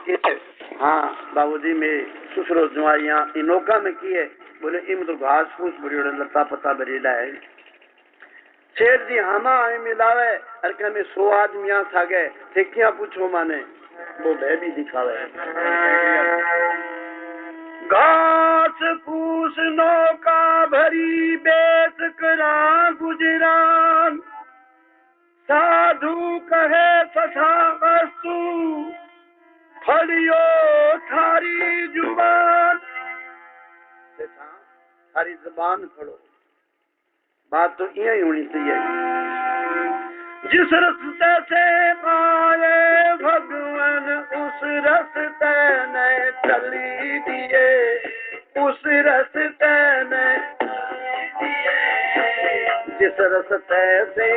हाँ बाबूजी में ससुरो जुआइया इनोका में की है। बोले इम तो घास फूस बड़ी लता पता बरेला है। शेर जी हमा आई मिलावे अरका में 100 आदमियां सागे ठेकिया पूछो माने वो भय भी दिखावे। घास फूस नौका भरी बेस करा गुजरान साधु कहे ससा वस्तु फलियो थारी जुबान। थारी जुबान फड़ो। बात तो यही होनी चाहिए। जिस रस्ते से पाए भगवान उस रस्ते ने चली दिए उस रस्ते ने जिस रस्ते से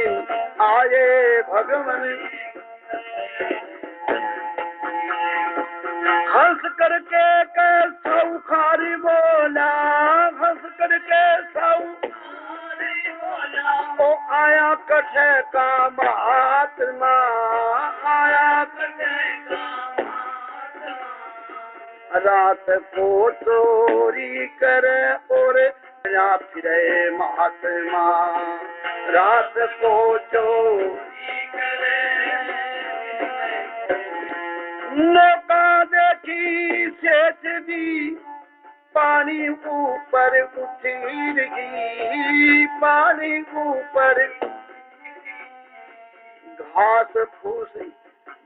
आए भगवान हंस करके सौखारी बोला हंस करके सौखारी बोला ओ आया कठे का महात्मा आया कठे का महात्मा रात को चोरी करे और या फिरे महात्मा रात को चोरी करे नौका देखी सेठ दी पानी ऊपर उठी रही पानी ऊपर घास फूस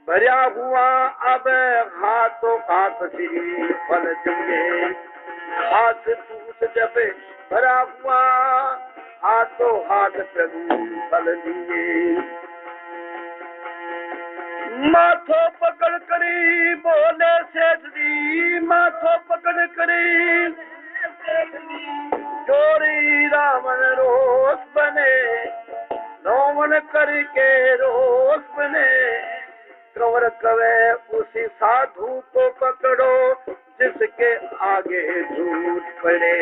भरा हुआ अब हाथों हाथ गिरी फल जमे घास फूस जब भरा हुआ हाथों हाथ प्रभु फल दिए। माथो पकड़ करी बोले सेठ दी माथो पकड़ करी चोरी रावण रोष बने रावण करके रोष बने कंवर कवे उसी साधु को पकड़ो जिसके आगे झूठ पड़े।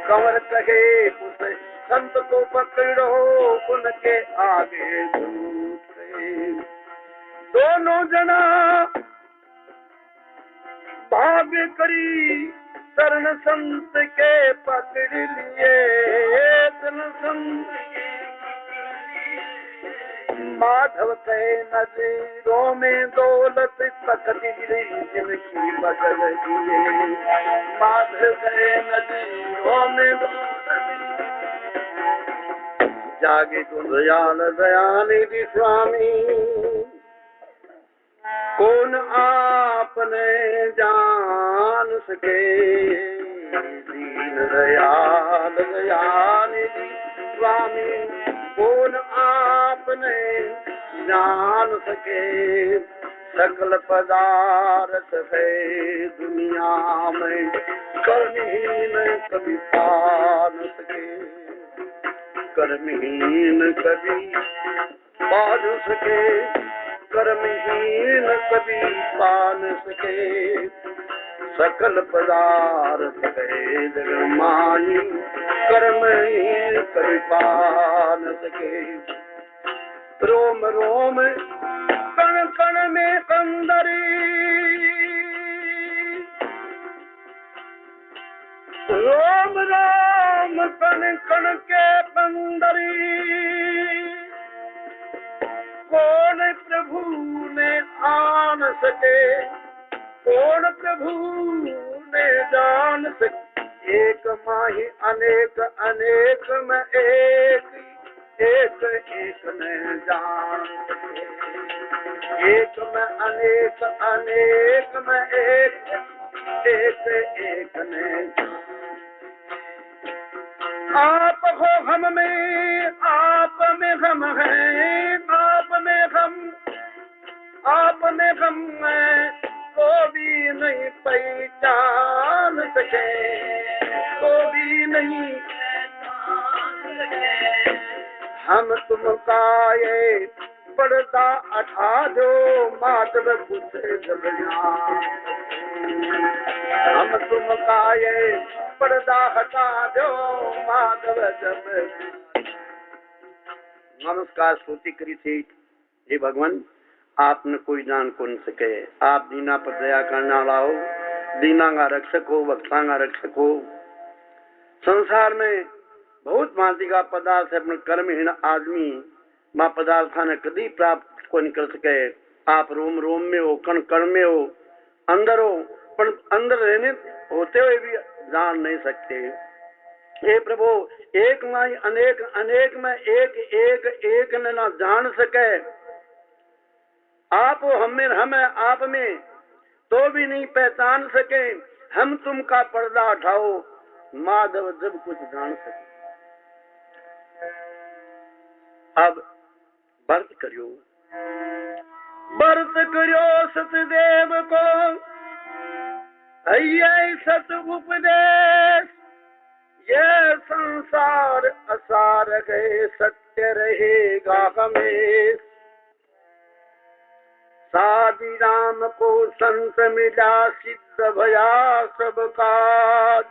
कंवर कहे उस संत को पकड़ो उनके आगे झूठ दोनों जना भाग करी शरण संत के पकड़ लिए शरण संत माधव के नजरों में दौलत तकती जिनकी बदल दिए माधव के नजरों में जागे तो दयाल दयानिधि स्वामी कौन आपने जान सके दीन दयाल दयानिधि स्वामी कौन आपने जान सके सकल पदार्थ है दुनिया में कर्महीन कभी पान सके कर्महीन कभी पान सके कर्महीन कभी पान सके सकल पदार्थ है जगमाई कर्महीन कभी पान सके। रोम रोम कण कण में कंदरी रोम रोम कण कण के कंदरी कौन प्रभु ने आन सके कौन प्रभु ने जान सके एक माही अनेक अनेक में एक एक एक ने जान सके एक में अनेक अनेक में एक एक एक ने आप हो हम में आप में हम हैं आप में हम में को भी नहीं पहचान सके को भी नहीं हम तुम का ये पर्दा हटा दो माधव कुछ हम तुम का ये पर्दा हटा दो माधव जब। नमस्कार स्तुति करी थी हे भगवान आपने कोई जान कौन सके। आप दीना पर दया करने वाला हो, दीना का रक्षक हो, भक्ता का रक्षक हो। संसार में बहुत भांति का पदार्थ है, अपने कर्महीन आदमी मां पदार्थ ने कभी प्राप्त को नहीं कर सके। आप रोम रोम में हो, कण कण में हो, अंदर हो, पर अंदर रहने होते हुए भी जान नहीं सकते। हे प्रभु, एक में अनेक, अनेक में एक, एक एक ने ना जान सके। आप हमें, हमें आप में तो भी नहीं पहचान सके। हम तुम का पर्दा उठाओ, माधव जब कुछ जान सके। अब व्रत करियो, व्रत करियो सतदेव को है सत उपदेश। ये संसार असार गए, सत्य रहेगा हमें। साधी राम को संत मिला, सिद्ध भया सब काज।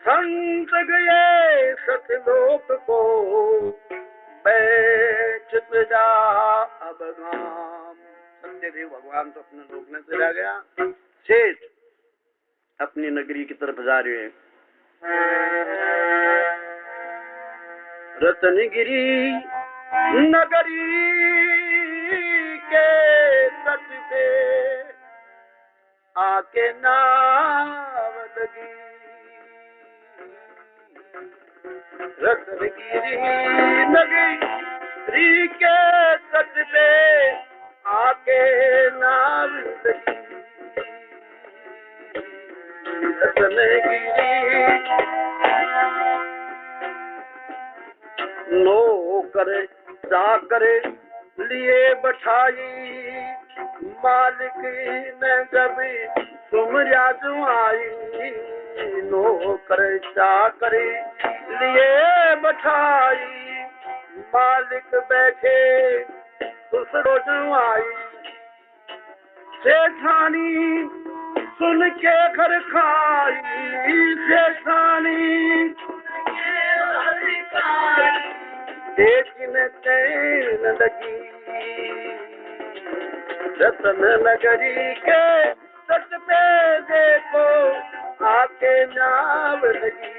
संत गए सतलोक को, बैठ जा अब गाम। सत्यदेव भगवान तो अपने लोक में चला गया, शेष अपनी नगरी की तरफ जा रहे हैं। रत्नगिरी नगरी के तट पे आके नाव लगी। रत्नगिरी नगरी के तट पे आके नाव लगी। नौकर चाकर लिए बैठाई, मालिक ने जब सुमरिया जुआई। नौकर चाकर लिए बैठाई, मालिक बैठे दूसरो जुआई। सेठानी सुन के घर खाई, सेठानी लेकिन चैन लगी। रतन नगरी के तट पे देखो आके नाव लगी।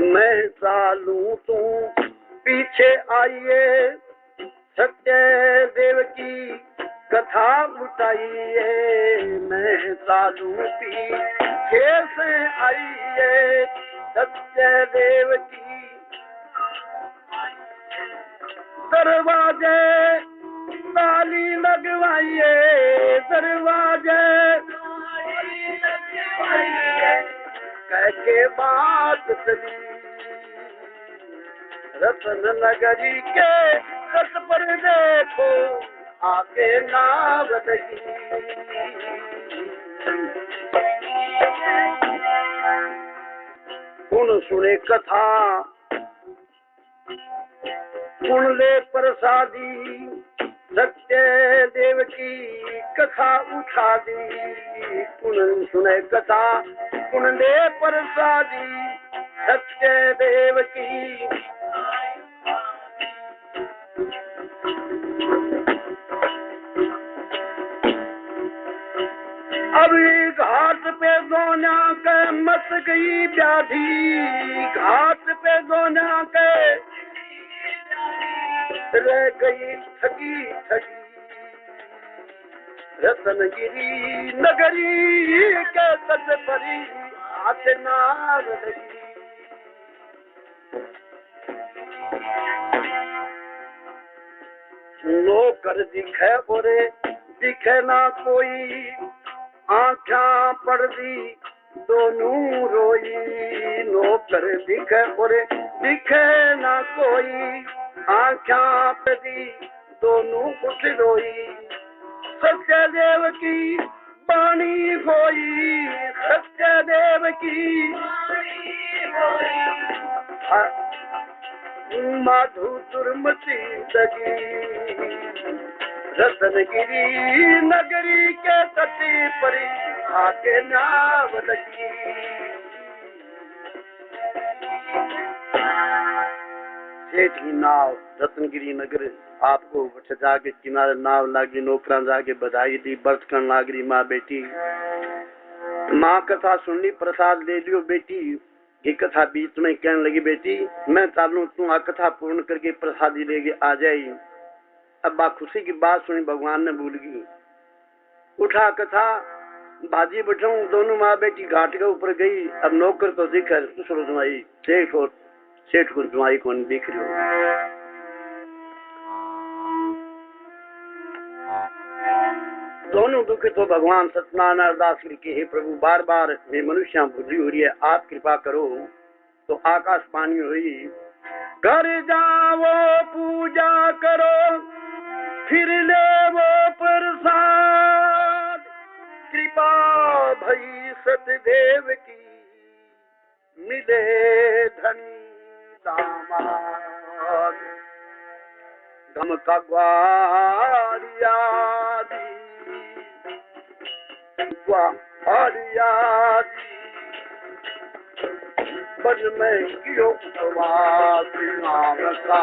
मैं चालू तू पीछे आइए, सत्यदेव की कथा उठाइए। मैं चालू पीछे से आइए, सत्यदेव की दरवाजे ताली लगवाइए। दरवाजे कह के बात चली, रतन नगरी के तट पर देखो आके नाव लगी। सुन सुने कथा, सुन ले प्रसादी। सत्यदेव की कथा उठा दी। सुन सुने कथा, सुन ले प्रसादी। सत्यदेव की अभी घाट पे दोना के मत गई व्याधि। घाट पे दोना के रह गई ठगी ठगी। रत्नगिरी नगरी के तट परी आके नाव लगी। नौकर दिखे बोरे दिखे ना कोई, आँखा पर्दी दोनों रोई। नौकर दिखे बोरे दिखे ना कोई, आँखा पर्दी दोनों उठ रोई। सत्यदेव की बाणी होई, सत्यदेव की माधु दुर्मति लगी। रत्नगिरी नगरी के तट पर आके नाव लगी। सेठ की नाव रत्नगिरी नगर आपको वठ जाके किनारे नाव लागी नौकरा जाके बधाई दी बर्थ कर लागरी माँ बेटी माँ कथा सुननी प्रसाद ले लियो बेटी ये कथा बीच में कहने लगी बेटी मैं चालू तू आ कथा पूर्ण करके प्रसादी लेके आ जाई। अब बा खुशी की बात सुनी भगवान ने भूल गई उठा कथा बाजी बैठाऊं दोनों माँ बेटी घाट के ऊपर गई। अब नौकर तो दिखर दूसरो जुमाई सेठ को जुमाई कौन दिख रही हो। दोनों दुख तो भगवान सत्यनारायण अरदास करके हे प्रभु बार बार ये मनुष्य बुद्धि हो रही है आप कृपा करो। तो आकाश पानी हुई घर जाओ पूजा करो फिर ले वो प्रसाद कृपा भई सतदेव की मिले धनी दामाद गम का ग्वारिया बन में कियो उपवास नाम का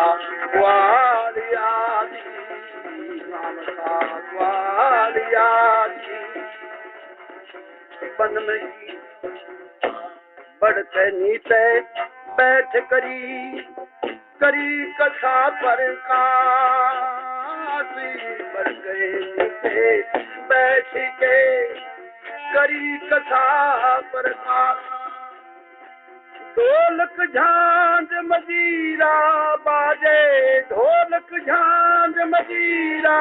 ग्वालिया नाम का ग्वालिया बन में बढ़ते नीचे बैठ करी कथा पर बढ़ गए नीचे बैठ के करी कथा पर ढोलक झांझ मजीरा बाजे ढोलक झांझ मजीरा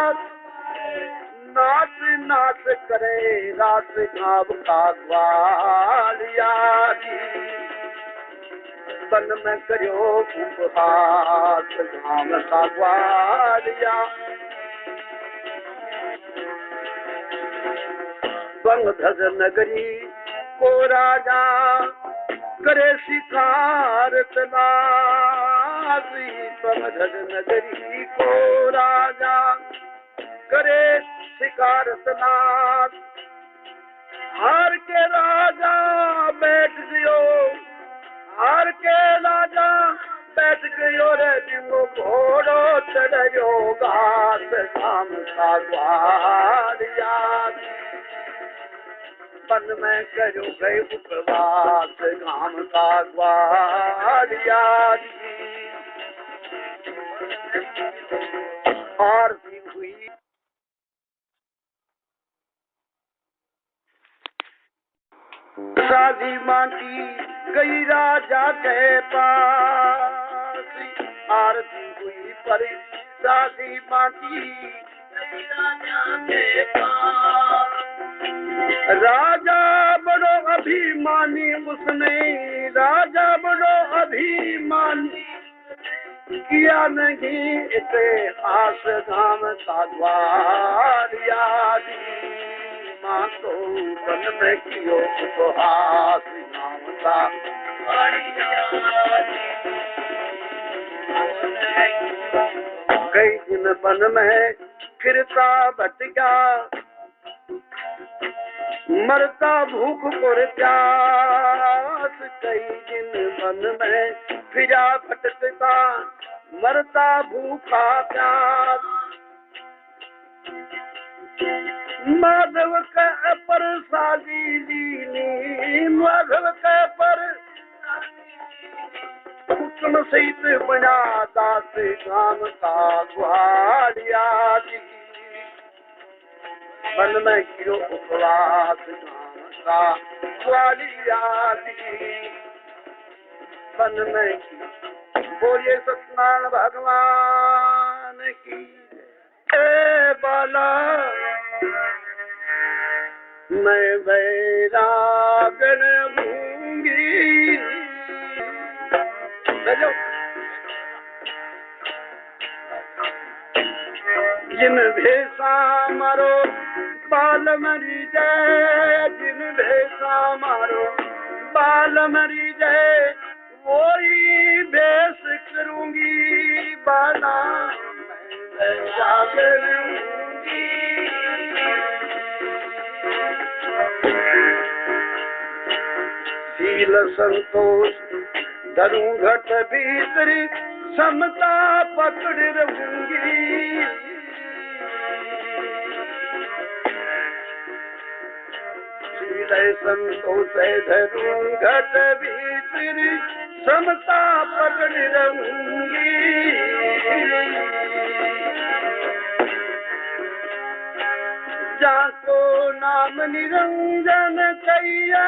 नाच नाच करे रात गाँव का ग्वालिया बन में करो उपहास गाँव का ग्वालिया बंगधर नगरी को राजा करे शिकार तलाशी बंगधर नगरी को राजा करे शिकार तलाश हार के राजा बैठ गयो हार के राजा बैठ गयो रे जिंगो घोड़ो चढ़ो घास शाम का ग्वालिया बन में करो गए उपवास गाम का ग्वालिया आरती हुई शादी माटी गई राजा के पास आरती हुई पर शादी माटी गई राजा के पास राजा बड़ो अभिमानी उसने राजा बड़ो अभिमानी किया नहीं इतिहास धाम का द्वारिया माँ तो बन में कियो उपहास नाम का कई दिन बन में फिरता भटका मरता भूख पर प्यास कई दिन मन में फिरा भटकता मरता भूखा प्यास माधव के पर सादी लीनी माधव के पर हुक्म सहित बना दास गाम का ग्वालिया मन में क्यों उपवास गाम का ग्वालिया मन में बोलिए सत्यनारायण भगवान की ए बाला मैं वैरागन भूंगी जिन भेसा मारो बाल मरी जाए जिन भेसा मारो बाल मरी जाए वही भेस करूंगी बाला शील संतोष धरू घट भीतरी समता पकड़ रहूंगी। शील संतोष धरूं घट भीतर, समता पकड़ रहूंगी। जाको नाम निरंजन कहिए,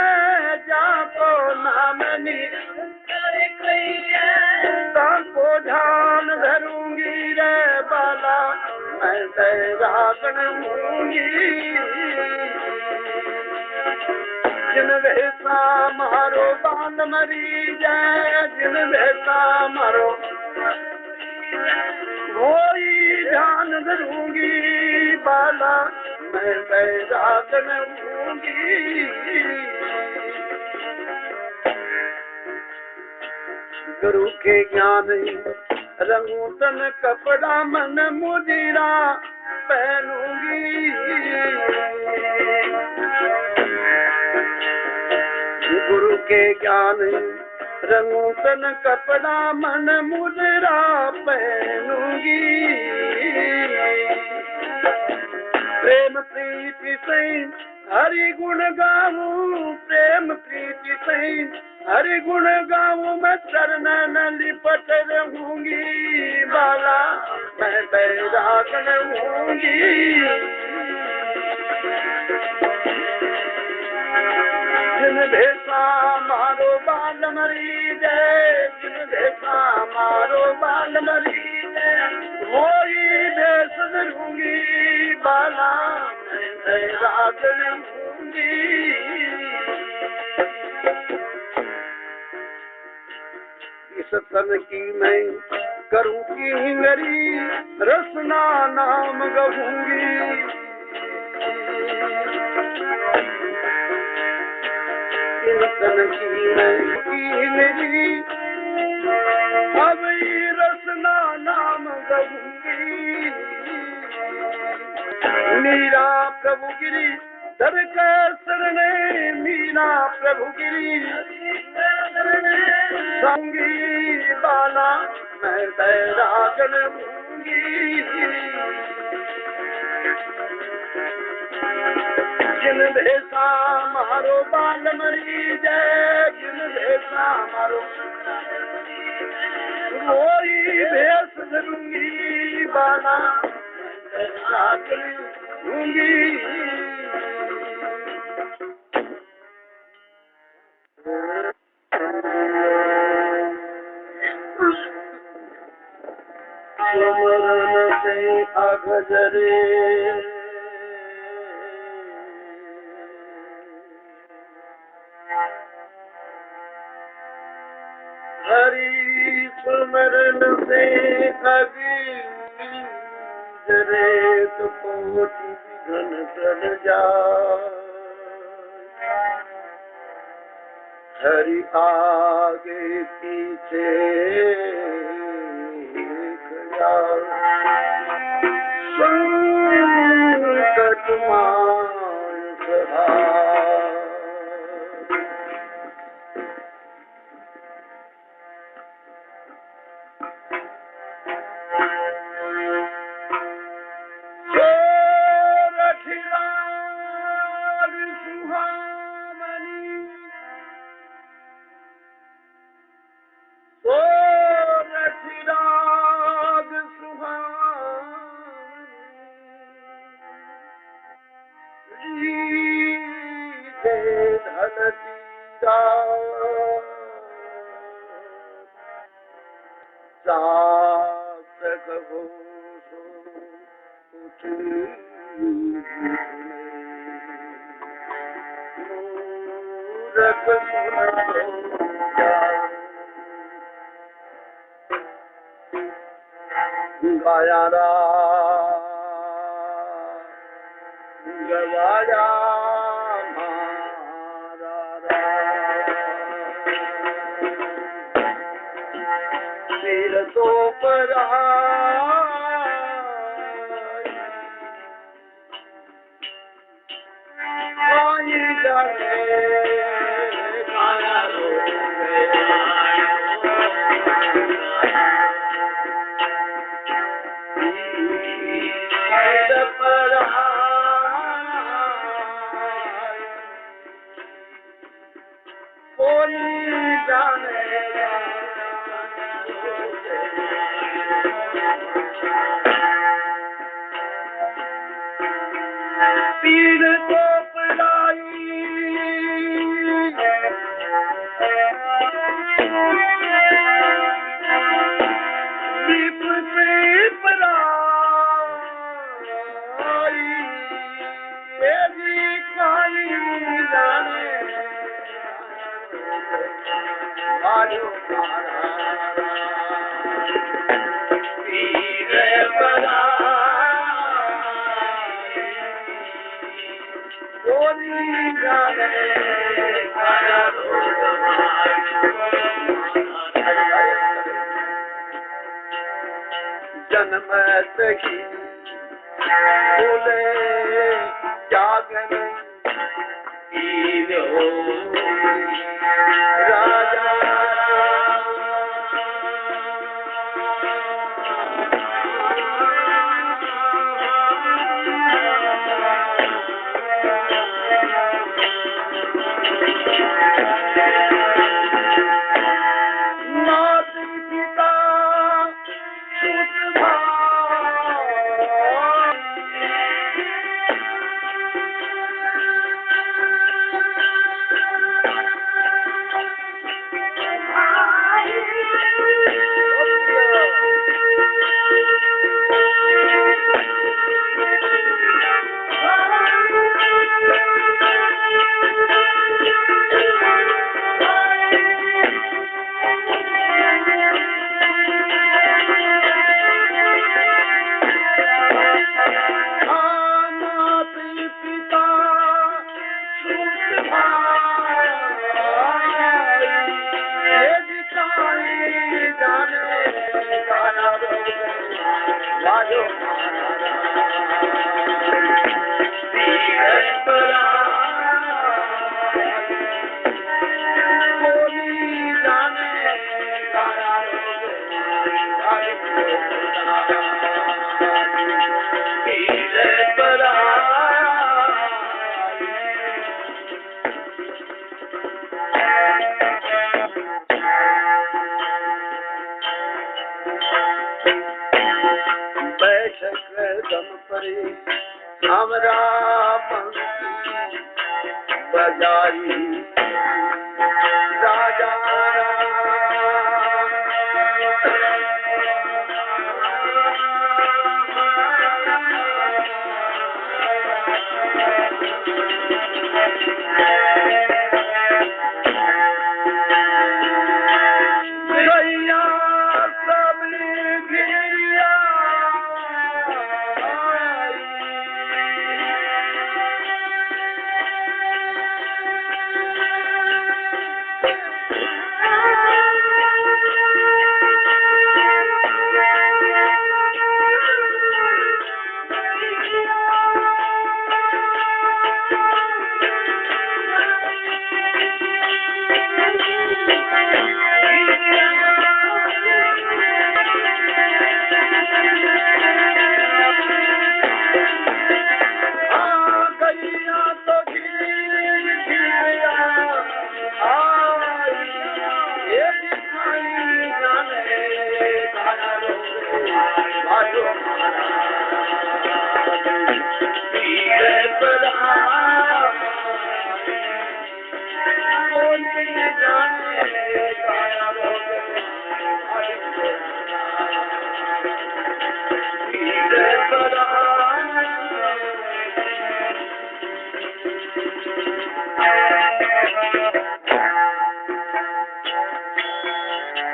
जाको नाम निरंजन कहिए, जाको ध्यान धरूंगी रे बाला, मैं बैरागन हूंगी। जिन वैसा मारो बाल मरी जाए, जिन वैसा मारो वही ध्यान धरूंगी बाला, मैं बैरागन हूंगी। गुरु के ज्ञान रंगू तन कपड़ा मन मुदिरा पहनूंगी। गुरु के ज्ञान रंगू तन कपड़ा मन मुदिरा पहनूंगी। प्रेम प्रीति से हरि गुण गाऊं, प्रेम प्रीति से हरि गुण गाऊं, मैं चरणन लिपट रहूंगी बाला, मैं बैरागन हूंगी। जिन भेसा मारो बाल मरी जाए, जिन भेसा मारो बाल मरी जाए, वही भेस धरूंगी बाला, मैं बैरागन हूंगी। इस तन की मैं करूं की हिंगरी, रसना नाम गहूंगी। इन तन की मैं की हिंगरी, अब रसना नाम गहूंगी। मीरा प्रभु गिरी दर का शरणे, मीरा प्रभु गिरी संगी बाला, मैं बैरागन हूंगी। जिन भेसा मारो बाल मरी जाए, जिन भेसा मारो वही भेस धरूंगी बाला, मैं बैरागन हूंगी। सुमरन से अगजरे हरि, सुमरन से अगजरे तो कोटि विघ्न टल जाए। हरि आगे पीछे संकट मान सहाय। गाया रा गवाया तो पर जाने गाया रो जन्म की बोले जागन राजा हमरा पंक्ति बजाई राजा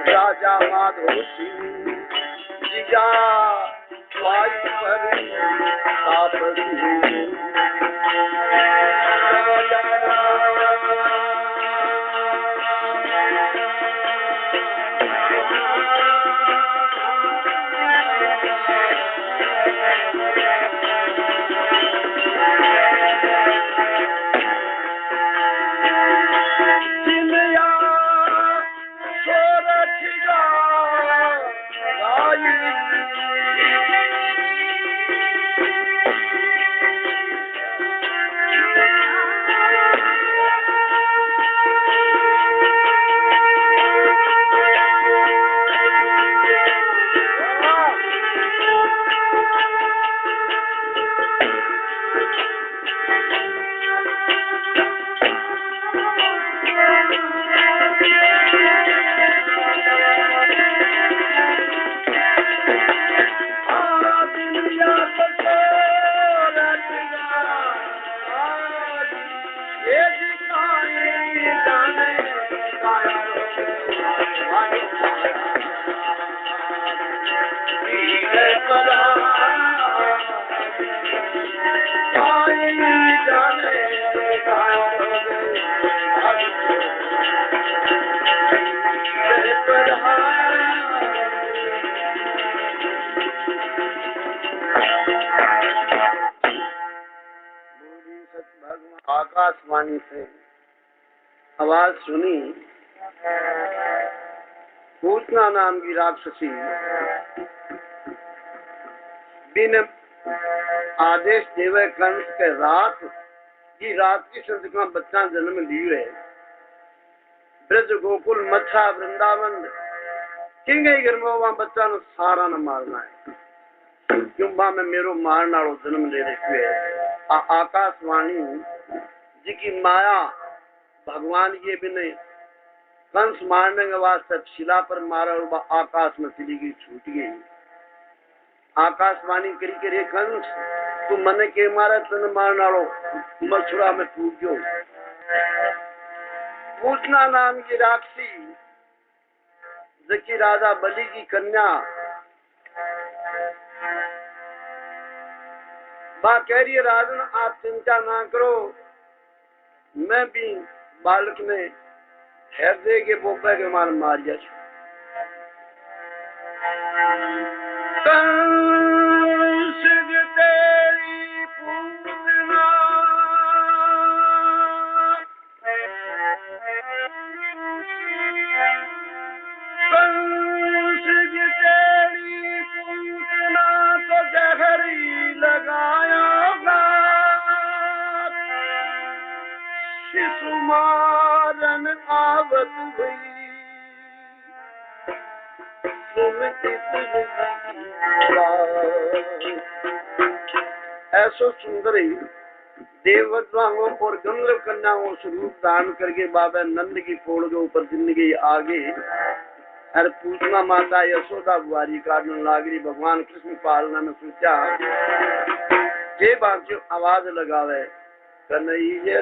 राजा माधो सिंह जिया वाई पर तापसी Bye. आकाशवाणी से आवाज सुनी। पूतना नाम की राक्षसी बिन आदेश देवे कंस के रात की संत का बच्चा जन्म लियो है। ब्रज गोकुल मथुरा वृंदावन किंगे गिरमोवा बच्चा न सारा न मारना है क्यों बा में मेरो मारना रो जन्म ले रखी है। आकाशवाणी जी की माया भगवान ये भी नहीं कंस मारने के वास्ते शिला पर मारा और आकाश में चली गई छूट गई। आकाशवाणी करी करे कंस तू मन के मारे तन मारना रो मथुरा में टूट गयो। पूतना नाम की राक्षसी जकी राजा बलि की कन्या बा कह रही है राजन आप चिंता ना करो मैं भी बालक में हृदय के बोपे के मान मारिया कंस तेरी पूजना कंस तेरी पूजना तो जहरी लगाया शिशुमारन आवत हुई ऐसो सुंदरी देवताओं और गंधर्व कन्याओं स्वरूप दान करके बाबा नंद की फोड़ के ऊपर जिंदगी आगे अरे पूछना माता यशोदा बुआरी काटने लागरी भगवान कृष्ण पालना में सोचा जे बात जो आवाज लगावे कन्हैया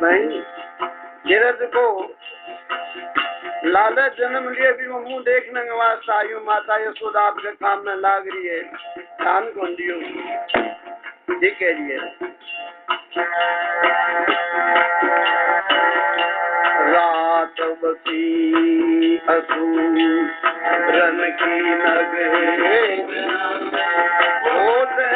भाई नीरज को लालच जन्म लिए भी वो मुंह देखने के वास्ते आयु माता यशोदा आपके काम में लाग रही है कान को दियो ये कह रही है रात बसी असुरन की नगरी होते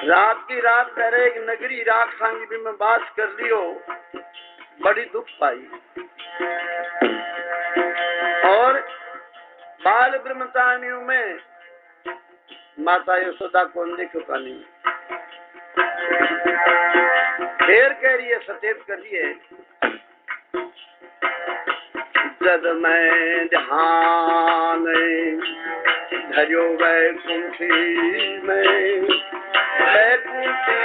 रात की रात पहले एक नगरी राख सांगी भी में बास कर लियो, बड़ी दुख पाई। और बाल ब्रह्मचारियों में माता यशोदा कौन देखो कहानी फिर कह रही है, सचेत कर रही है, जब मैं ध्यान धर्यो वैकुंठी में वैकुंठी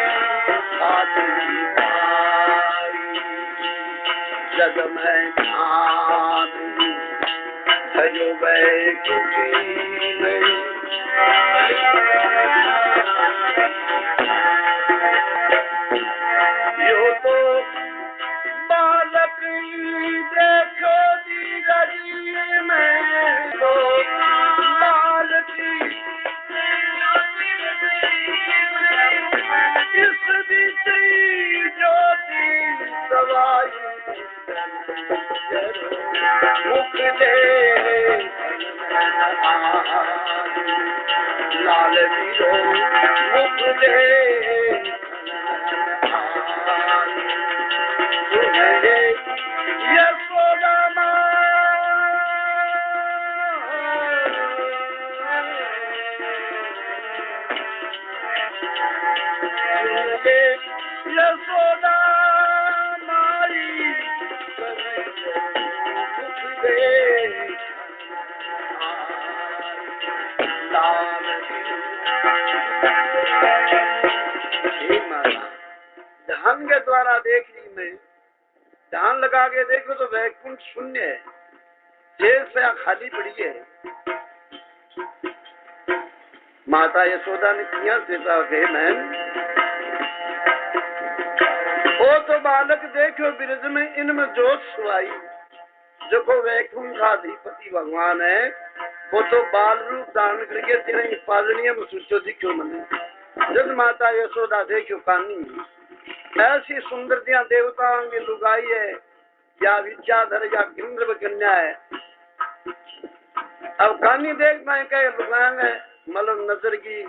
जब मैं ध्यान धर्यो वैकुंठी में यो तो बालक देखो धीरज में, तो बालक इस बीच ज्योति सवाई मुख दे लाल जीरो मुख दे यशोदा यशोदा माई मुख दे लाल ध्यान के द्वारा देख ली मैं, ध्यान लगा के देखो तो वैकुंठ शून्य है, जेल से खाली पड़ी है। माता यशोदा ने किया सीता के मैं ओ तो बालक देखो ब्रज में इनमें जोत सुहाई, जो को वैकुंठाधिपति भगवान है वो तो बाल रूप धारण करके तेरे पालनीय में सुचो दिखो मने। जब माता यशोदा देखो कानी ऐसी सुंदरतियां देवताओं की लुगाई है या विद्याधर या इंद्र कन्या है। अब कहानी देख पाए क्या लुगाएं है, मतलब नजर की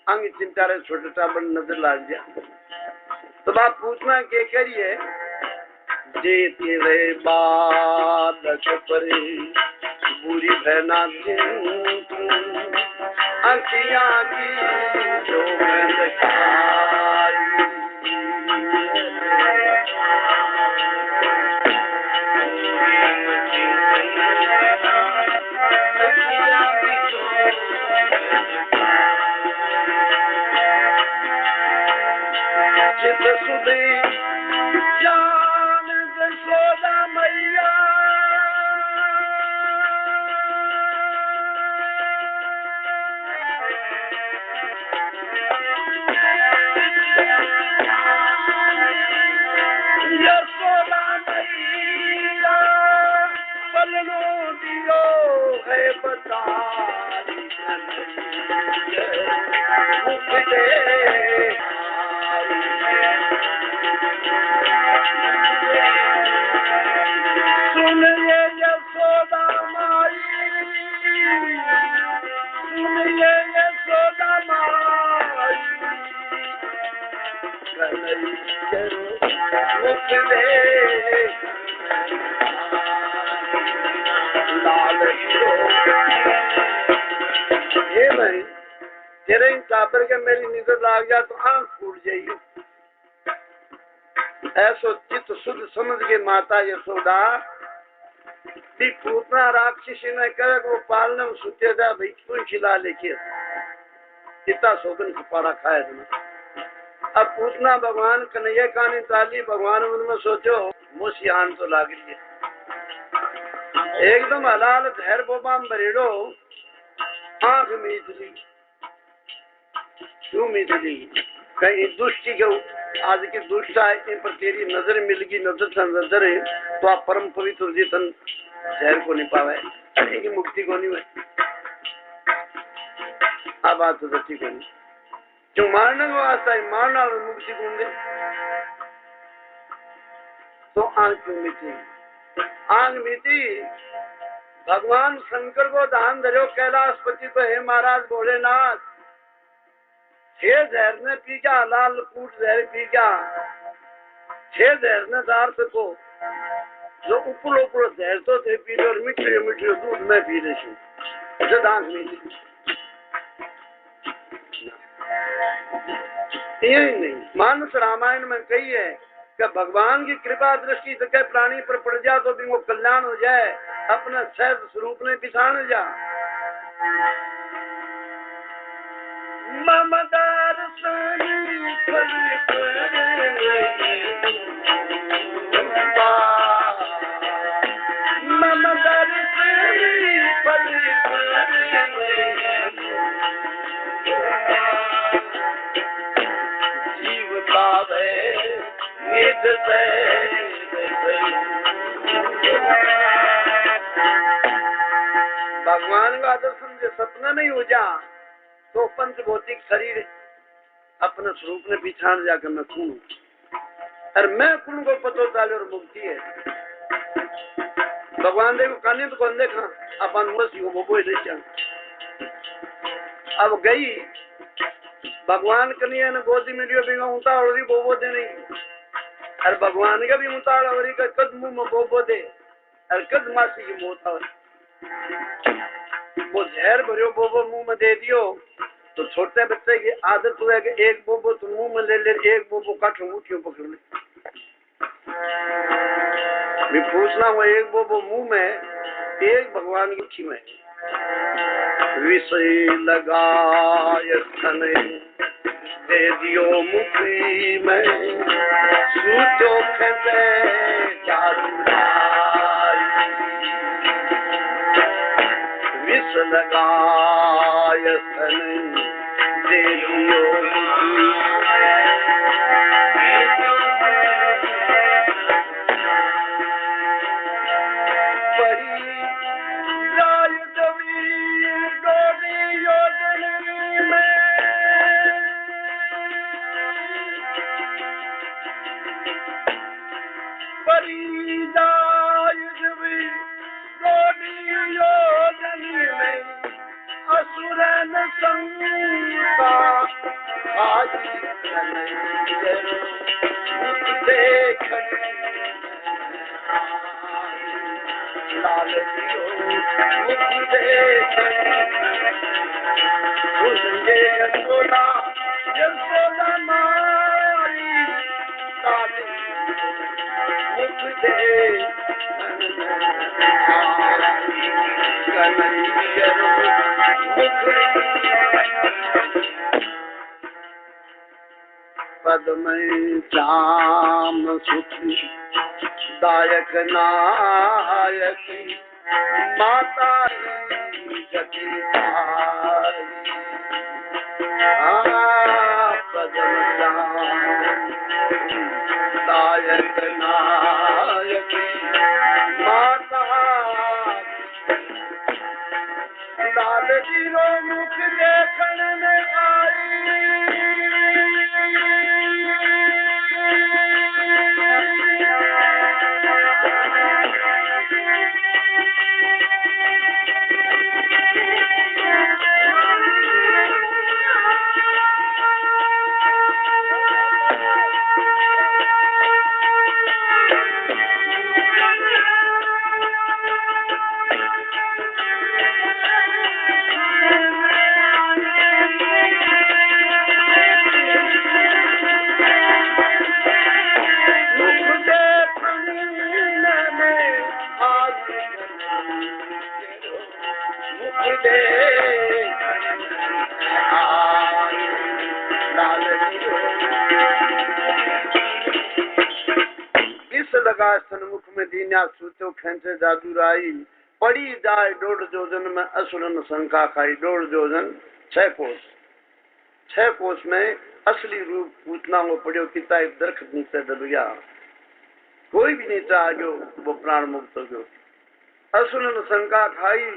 अंग चिंता रहे छोटे टाबर नजर लाग जा। तो बात पूछना के करिए जे तेरे बालक परे बुरी भैना अखियां की जो चित सुधी जान जसोदा मैया यशोदा मैया पलनो दियो है बता मुख दे सुन ये यशोदा माई, सुन ये यशोदा माई, मुख दे लाल ये भाई तेरे इन चादर के मेरी नजर लाग जा तो आंख फूट जाइए। ऐसो चित्त शुद्ध समझ के माता यशोदा भी पूतना राक्षसी ने कहे वो पालने में सुते था भाई क्यों खिला लेके इतना शोभन कपाड़ा खाए थे। अब पूतना भगवान कन्हैया कहानी चाली भगवान उनमें सोचो मुसियान तो लाग रही है एकदम हलाल धैर बोबाम बरेड़ो आंख मीचली क्यों मीचली कहीं दुष्टि के आज की दुष्टा है इन पर तेरी नजर मिल गई नजर से नजर है तो आप परम पवित्र जीतन जहर को नहीं पावे की मुक्ति को नहीं हुए। अब बात तो सच्ची को नहीं जो मारने को वास्ता है मारना और मुक्ति को दे तो आंख क्यों मीठी आंख मीठी। भगवान शंकर को दान धरो कैलाशपति को हे महाराज भोलेनाथ छह जहर ने पी क्या लाल कूट जहर पी क्या छह जहर ने दार सको जो ऊपर ऊपर जहर तो थे पी और मीठे मीठे दूध में पी रही जो दांत मिली यही नहीं मानस रामायण में कही है कि भगवान की कृपा दृष्टि से के प्राणी पर पड़ जा तो भी वो कल्याण हो जाए अपने सहज स्वरूप में पिछाण जा मम दर्शन मम दर्शन जीव पावे निज से भगवान का दर्शन जो सपना नहीं हो जा तो पंच भौतिक शरीर अपने स्वरूप में बिछाण जाकर मैं खून और मैं खून को पतो चाले और मुक्ति है भगवान देखो काने तो कौन देखा अपन मसी को बोबो ले चल अब गई भगवान कन्या ने गोदी में लियो बिना उता और बोबो दे नहीं और भगवान का भी उतार और का कद मुंह में बोबो दे और कद मासी की मौत और वो जहर भरियो बोबो मुंह में दे दियो तो छोटे बच्चे की आदत हुआ है कि एक बोबो तो मुंह में ले ले एक बोबो काट मुठियों पकड़ ले मैं पूछना हुआ एक बोबो मुंह में एक भगवान की मुट्ठी में विषय लगाय तने दे दियो मुट्ठी में सूचो खेते जादुराई विष लगाय तने दे दियो असुरन संका आदि देख लाल मुख देख उसके यशोदा यशोदा मारी लाल मुख देख पद्म श्याम सुखी दायक नायक माता जति पद्म श्याम दायक नायक माता लाल जीरो मुख देखण में आई लगा सन्मुख में दीन्या सूचो खेंचे जादूराई पड़ी जाए 1.5 जोजन में असुरन शंका खाई 1.5 जोजन 6 कोस में असली रूप पूछना वो पड़ियो किता एक दरख्त नीचे दब गया कोई भी नीचे आ गयो वो प्राण मुक्त हो गयो असुरन शंका खाई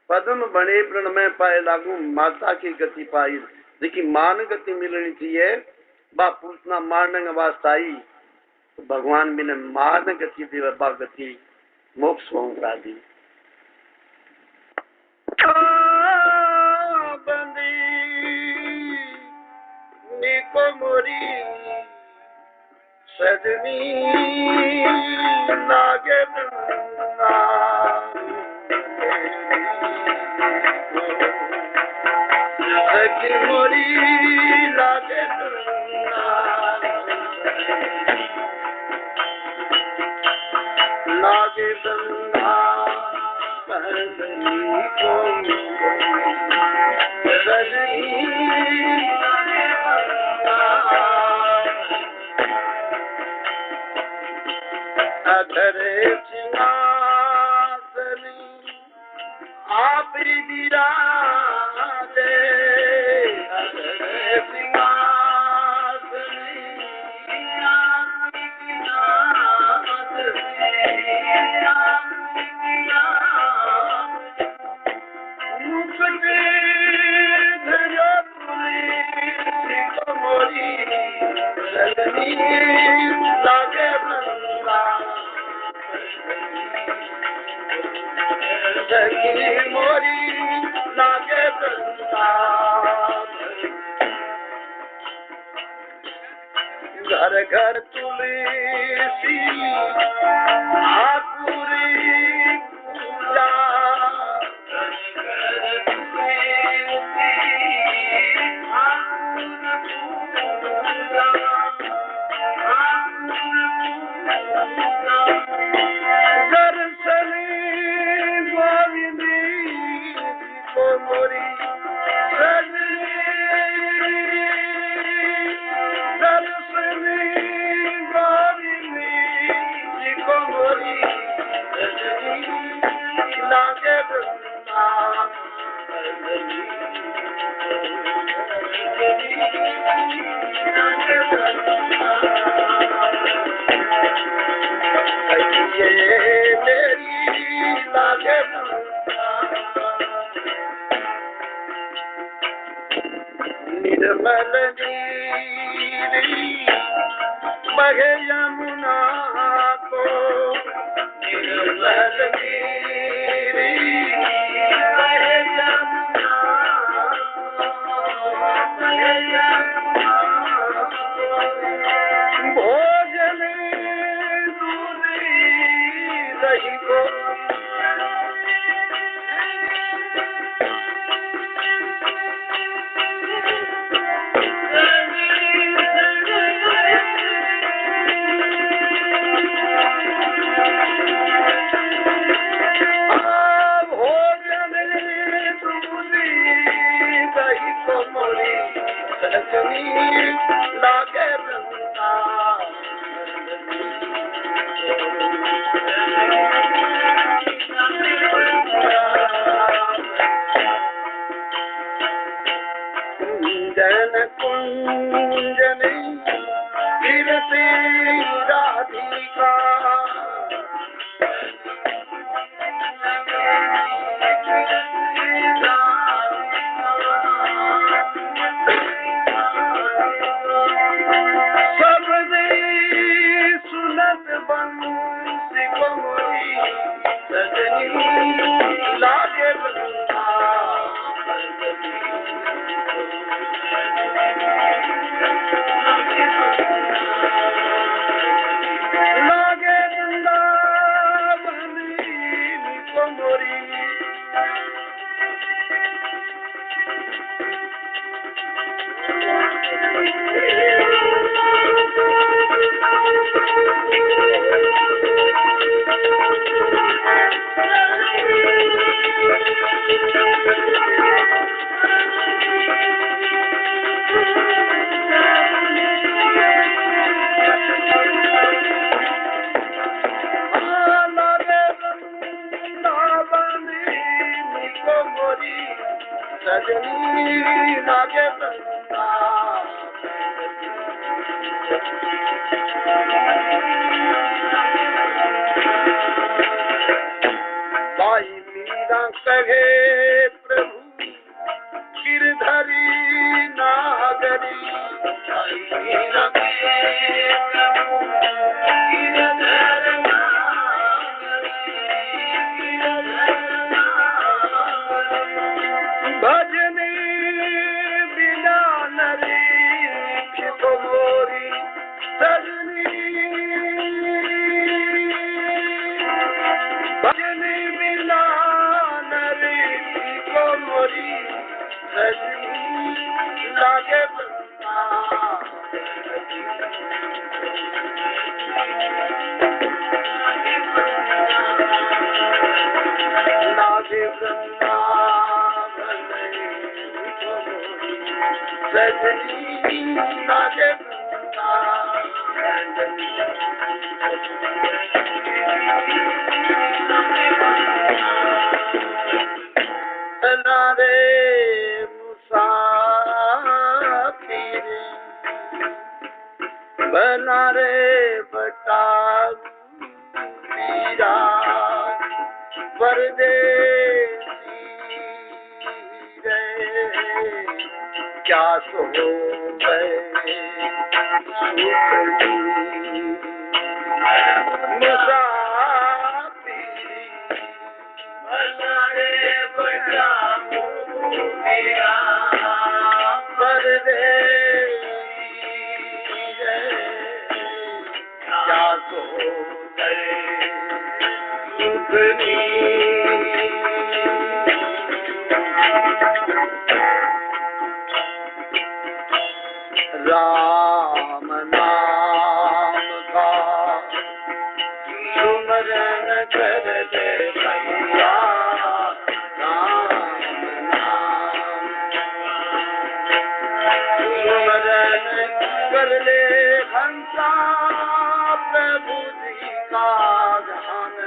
पद्म बने प्रण में पाए लागू माता की गति पाई देखी मान गति मिलनी चाहिए बा पूछना मारने का वास्ता आई भगवान भी ने मारने गति दी बा गति मोक्ष करा दी बंदी सजनी लागे सखी मोरी लागे लागे बंदा सजनी को सजनी लागे बंदा अधरे सिंहासनी आप विराजे अधरे सिंहासनी आप विराजे मुकुट धरो तुलसी को मोरी सजनी लागे बंदा सखी मोरी लागे बंदा घर घर तुलसी आपुरी पूजा निर्मल नीरी बहे यमुना को निर्मल नीरी बहे यमुना भोजन दूरी रही को लागे बंदा कुंजन कुंजनी गिरती राधिका बंसी को मोरी सजनी लागे बंदा लागे बंदा बंसी को मोरी सजनी लागे बंदा भाई मीरा कहे प्रभु गिरधरी नागरी भाई मीरा कहे प्रभु गिरधर भजनी बिना नरी मोरी सजनी लागे वृंदावन सजनी लागे बना रे मुसाफिर बना रे बटा मीरा परदेसी रे क्या सो गए राम नाम का सुमरन कर ले भैया राम नाम सुमरन कर ले हंसा प्रभु जी का ध्यान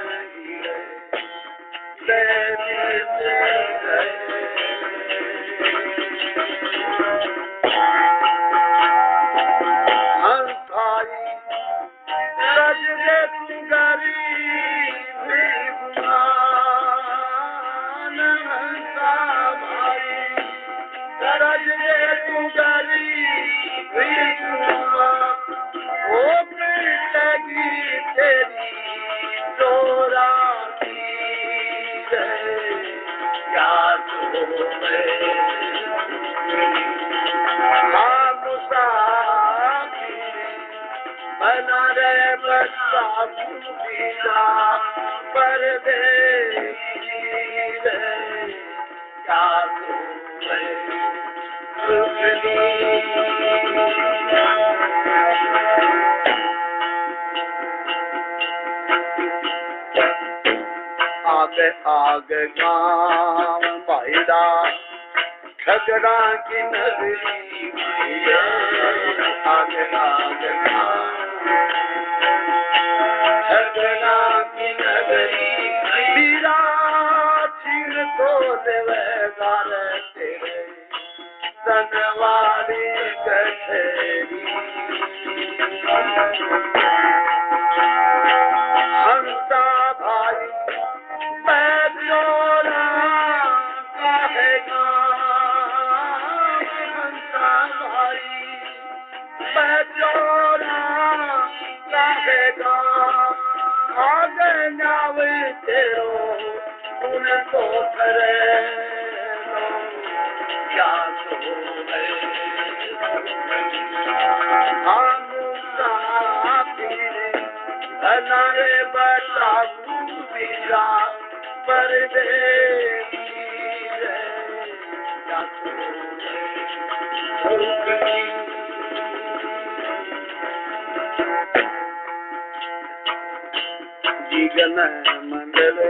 आग गाँव भाईदा ठगड़ा की नगरी आग आग ठगड़ा की नगरी मीरा छिन तो देवेदार तेरे तनवारी कठेरी हंसा भाई जीगन मंडले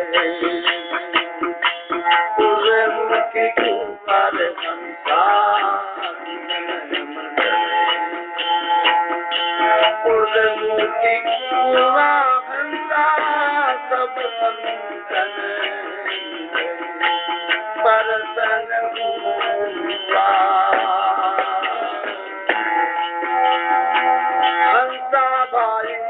मुखी कुमार संसार मुखी कुमार सब संतन परसन हुआ हंसा भाई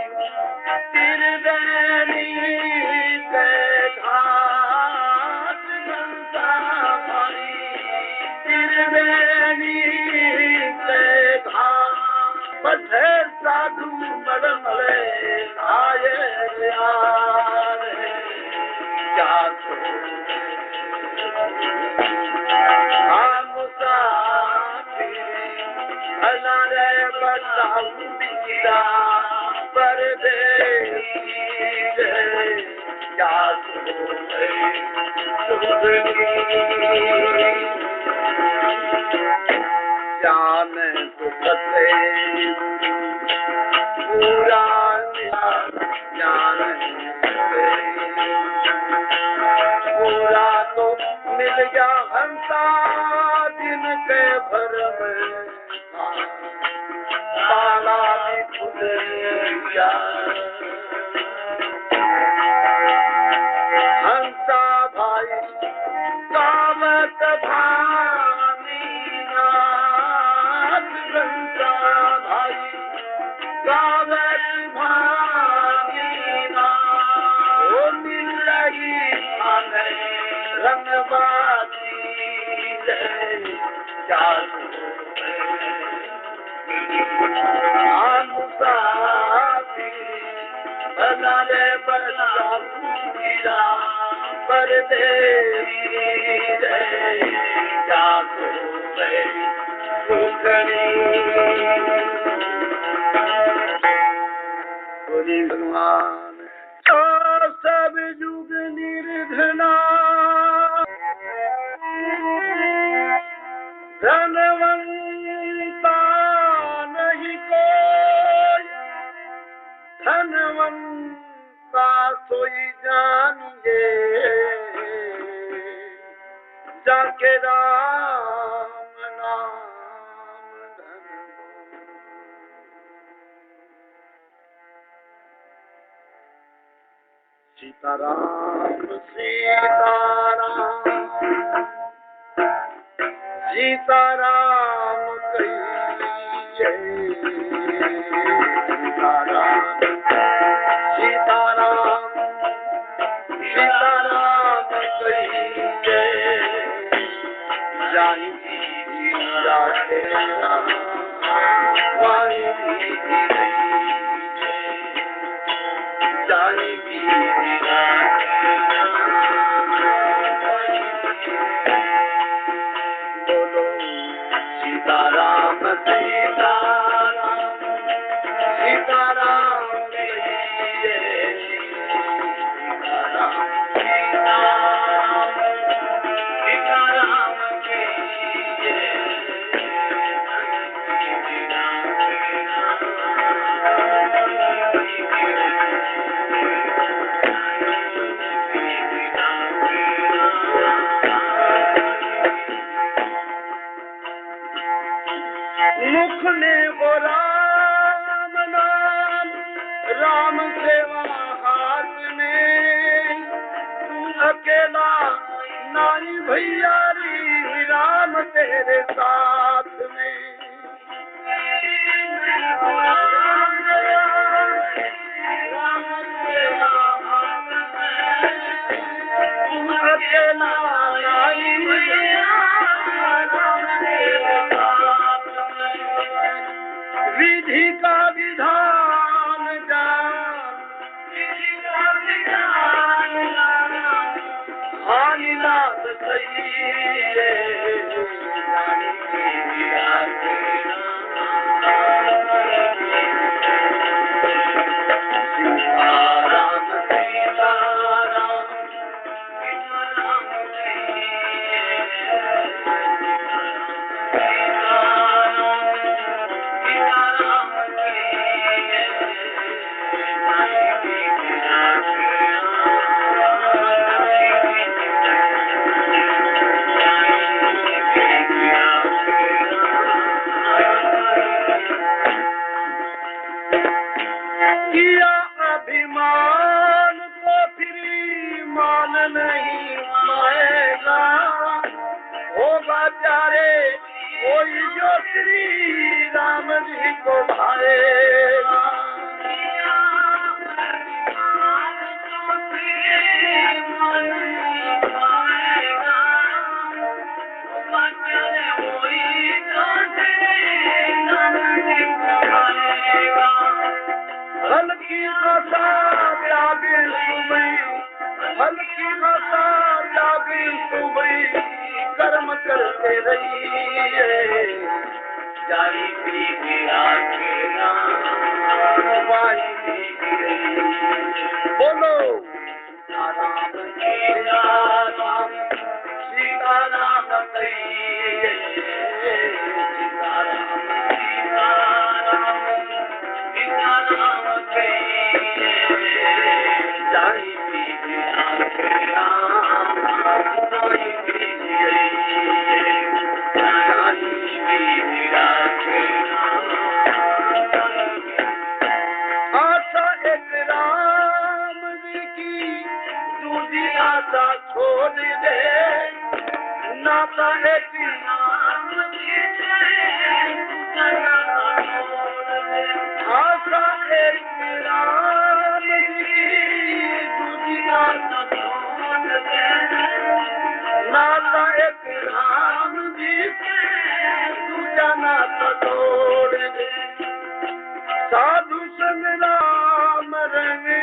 साधु मरमले आए क्या हमारे बताऊ परदेसी क्या ज्ञान सुखते पूरा ज्ञान पूरा तो मिल गया हंसा जिनके भर में ताला भी खुल गया हंसा भाई कामत भानी नाथ हंसा भाई कामत भानी नाथ वो मिल रही हमें रंगबाजी क्या बना रे बना पूरा परदेसी रे क्या सुखनी बोली भगवान सब युग निर्धना धनवंता नहीं कोई धनवंता सोई जानिए जाके राम नाम धन सीताराम सीताराम सीताराम कहिए सीताराम सीताराम सीताराम कहिए जानकी जाके जानकी बोलो सीताराम सीताराम सीताराम कहिए सीताराम सीताराम सीताराम कहिए मुख में वो राम नाम राम सेवा हाथ में तू अकेला नाई भैया री राम तेरे साथ में राम सेवा हाथ में तू अकेला नाई भैया राम तेरे साथ में विधि का विधान जान विधि का विधान हानि नाथ सही सीताराम सीताराम सीताराम किया अभिमान तो फिर मान नहीं पाएगा होगा प्यारे कोई जो श्री राम जी को भाएगा हल्की भाषा त्यागी सुबई हल्की भाषा त्यागी सुबई कर्म करते रहिए जाई भी गिरा के बोलो राम सीताराम सीताराम कहिए आशा एक राम जी की दूसरी आशा छोड़ दे नाता एक राम जी से आशा एक राम जी की दूसरी आशा छोड़ दे नाता एक राम जी से दूसरा नाता तोड़ दे साधु संग राम रंगी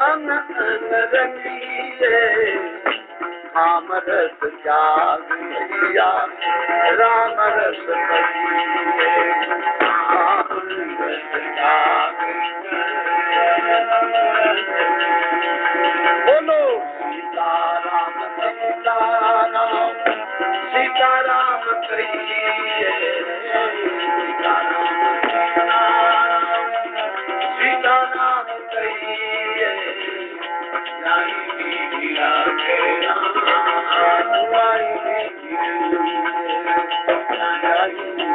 अन अन रंगीए राम रस जागिया राम रस बगिए राम रस जागिया बोलो सीताराम सीताराम सीताराम कहिए सीताराम सीताराम कहिए नाई मीरा के नाई मीरा